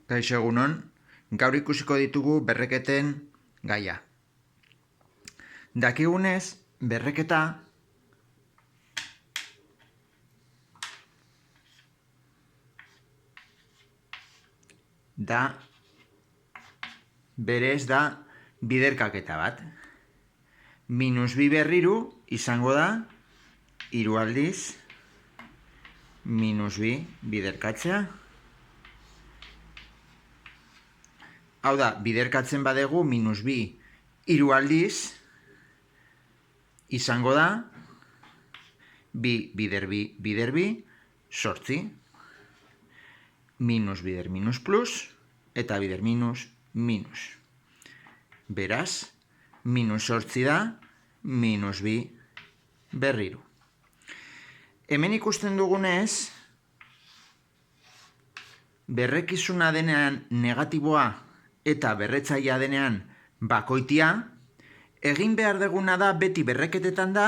Kaixo egunon, gaur ikusiko ditugu berreketen gaia. Dakigunez, berreketa da berez da biderkaketa bat. Minus bi berriru izango da hiru aldiz minus bi biderkatzea. Hau da, biderkatzen badegu minus bi hiru aldiz izango da bi bider bi sortzi. Minus bider minus plus eta bider minus minus. Beraz, minus sortzi da minus bi berriru. Hemen ikusten dugunez, berrekizuna denean negatiboa eta berretzailea denean bakoitia, egin behar deguna da beti berreketetan da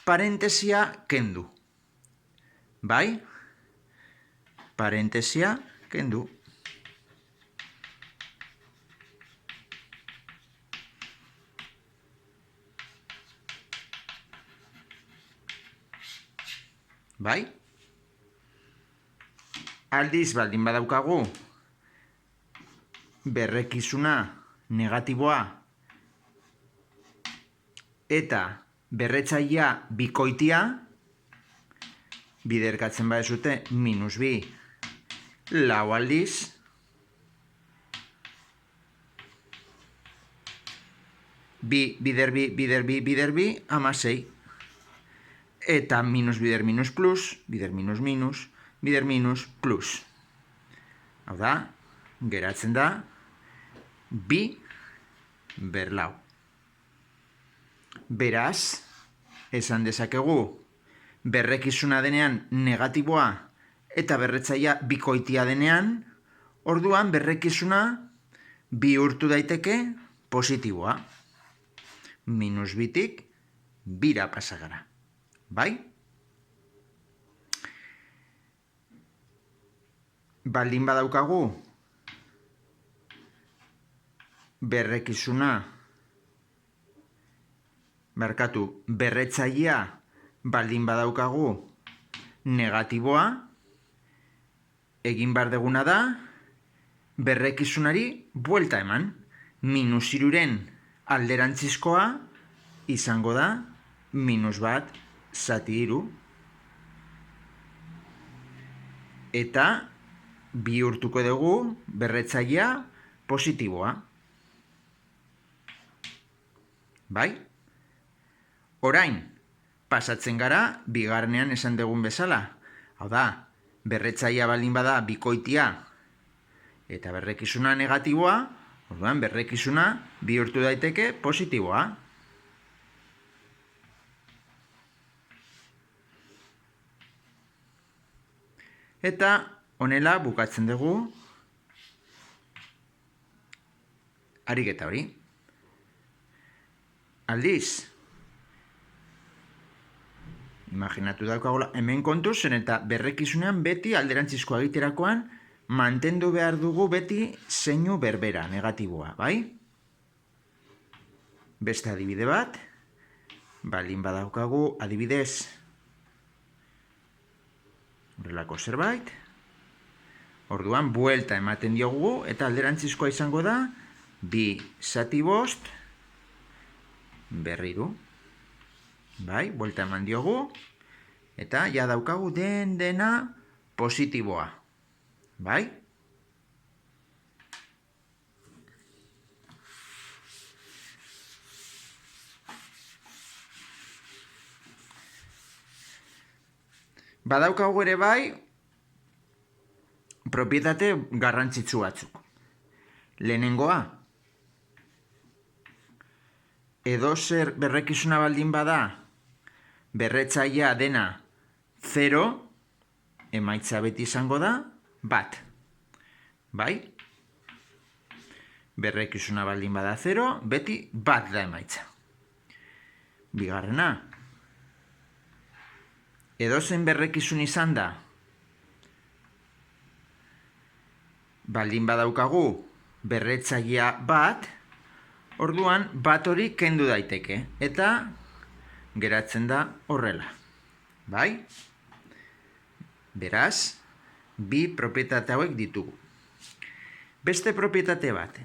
parentesia kendu. Bai? Parentesia kendu. Bai? Aldiz baldin badaukagu berrekizuna negatiboa eta berretzailea bikoitia, biderkatzen badezute minus bi lau aldiz, bi bider bi amasei, eta minus bider minus plus, bider minus minus, bider minus plus. Hau da, geratzen da bi berlau. Beraz, esan dezakegu berrekizuna denean negatiboa eta berretzailea bikoitia denean, orduan berrekizuna bihurtu daiteke positiboa. Minus bitik bira pasagara. Bai? Baldin badaukagu berretzailea baldin badaukagu negatiboa, egin behar deguna da berrekizunari buelta eman. Minus hiruren alderantzizkoa izango da minus bat zati hiru. Eta bihurtuko dugu berretzailea positiboa. Bai? Orain, pasatzen gara bigarrenean esan dugun bezala. Hau da, berretzailea baldin bada bikoitia eta berrekizuna negatiboa, orduan berrekizuna bihurtu daiteke positiboa. Eta honela bukatzen dugu ariketa hori. Aldiz, imaginatu daukagula hemen kontuz, zen eta berrekizunean beti alderantzizkoa egiterakoan mantendu behar dugu beti zeinu berbera, negatiboa, bai? Beste adibide bat, baldin badaukagu adibidez horrelako zerbait, orduan buelta ematen diogu eta alderantzizkoa izango da bi zati bost berriru. Bai, buelta eman diogu eta ja daukagu dena positiboa. Bai? Badaukagu ere bai propietate garrantzitsu batzuk. Lehenengoa, edozer berrekizuna baldin bada berretzailea dena 0, emaitza beti izango da bat. Bai? Berrekizuna baldin bada 0, beti bat da emaitza. Bigarrena, edozein berrekizun izan da baldin badaukagu berretzailea bat, orduan bat hori kendu daiteke, eta geratzen da horrela. Bai? Beraz, bi propietate hauek ditugu. Beste propietate bat.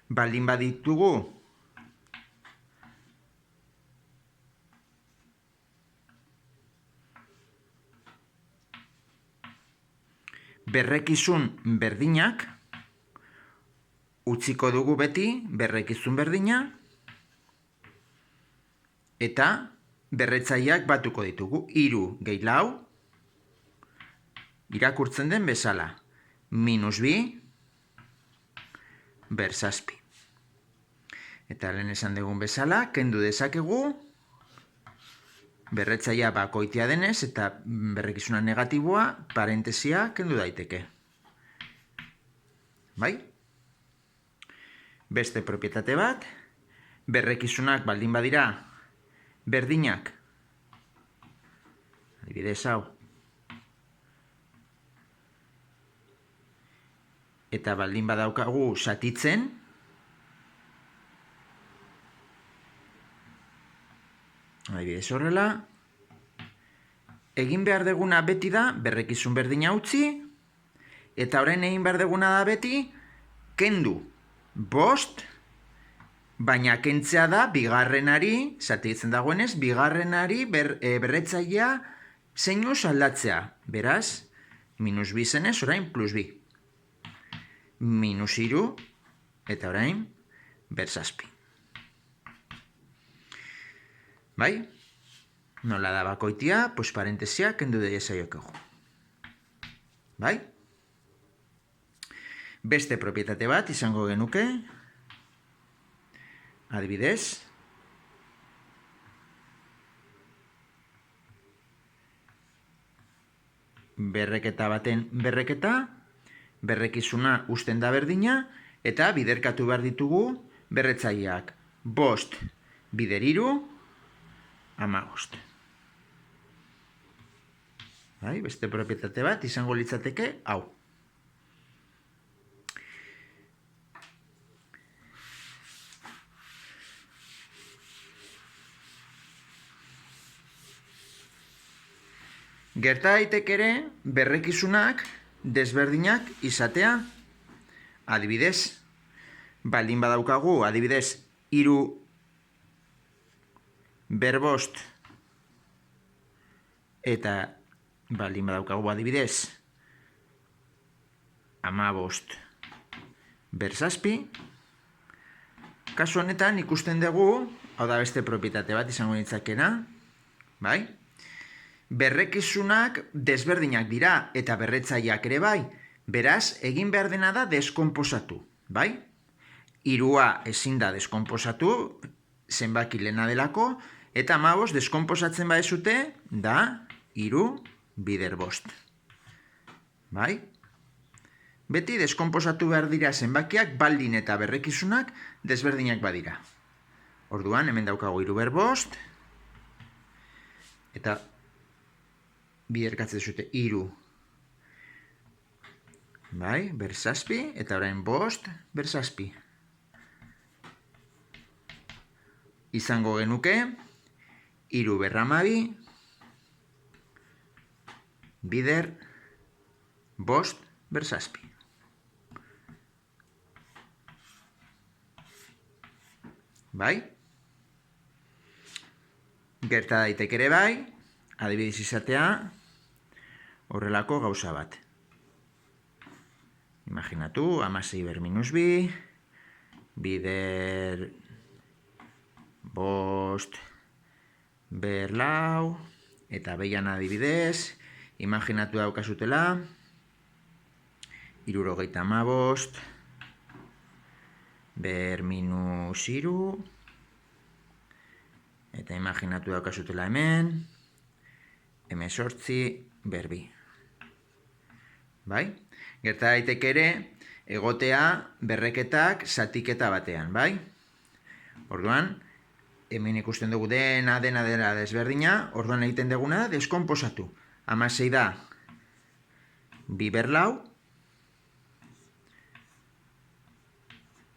Baldin baditugu berrekizun berdinak, utziko dugu beti berrekizun berdina, eta berretzaileak batuko ditugu. 3 gehi 4, irakurtzen den bezala. -2 ber 7. Eta lehen esan dugun bezala, kendu dezakegu, berretzailea bakoitia denez, eta berrekizuna negatiboa, parentesia kendu daiteke. Bai? Beste propietate bat, berrekizunak baldin badira, berdinak, adibidez hau, eta baldin badaukagu zatitzen, adibidez horrela, egin behar deguna beti da berrekizun berdina utzi, eta orain egin behar deguna da beti kendu 5, baina kentzea da bigarrenari, zatitzen dagoenez, bigarrenari berretzailea zeinuz aldatzea. Beraz, -2 zenez, orain +2. -3, eta orain ber 7. Bai? Nola da bakoitia, pues parentesia kendu dezaiokegu. Bai? Beste propietate bat izango genuke, adibidez, berreketa baten berreketa, berrekizuna usten da berdina, eta biderkatu behar ditugu berretzaileak 5 bider 3, 15. Bai, beste propietate bat izango litzateke hau. Gerta daiteke ere berrekizunak desberdinak izatea. Adibidez, baldin badaukagu, adibidez, 3 ber 5, eta baldin badaukagu, adibidez, 15 ber 7, kasu honetan ikusten dugu, hau da beste propietate bat izango nitzakena, bai? Berrekizunak desberdinak dira eta berretzaileak ere bai, beraz, egin behar dena da deskonposatu, bai? 3 ezin da deskonposatu, zenbaki lehena delako, eta 15 deskonposatzen badezute, da 3 bider 5. Bai? Beti deskonposatu behar dira zenbakiak baldin eta berrekizunak desberdinak badira. Orduan, hemen daukagu 3 ber 5, eta biderkatzen duzute 3 bai, ber 7, eta orain 5 ber 7. Izango genuke 3 ber 12 bider 5 ber 7. Bai? Gerta daiteke ere bai, adibidez izatea, horrelako gauza bat. Imaginatu, 16 ber -2, bider 5 ber 4, eta behian adibidez, imaginatu daukazutela, 75 ber -3, eta imaginatu daukazutela hemen, 18 ber 2. Bai? Gerta daiteke ere, egotea berreketak zatiketa batean, bai? Orduan, hemen ikusten dugu dena desberdina, orduan egiten duguna deskonposatu. 16 da 2 ber 4,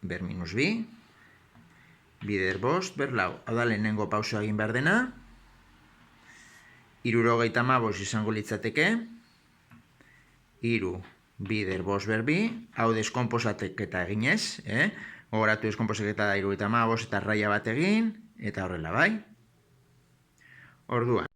ber minus bi, bider bost, ber lau. Hau da lehenengo pausoa egin behar dena. 75 izango litzateke. 3, bider bost ber bi. Hau deskonposateketa eginez. Gogoratu deskonposateketa da 75 eta raia bat egin. Eta horrela, bai? Orduan.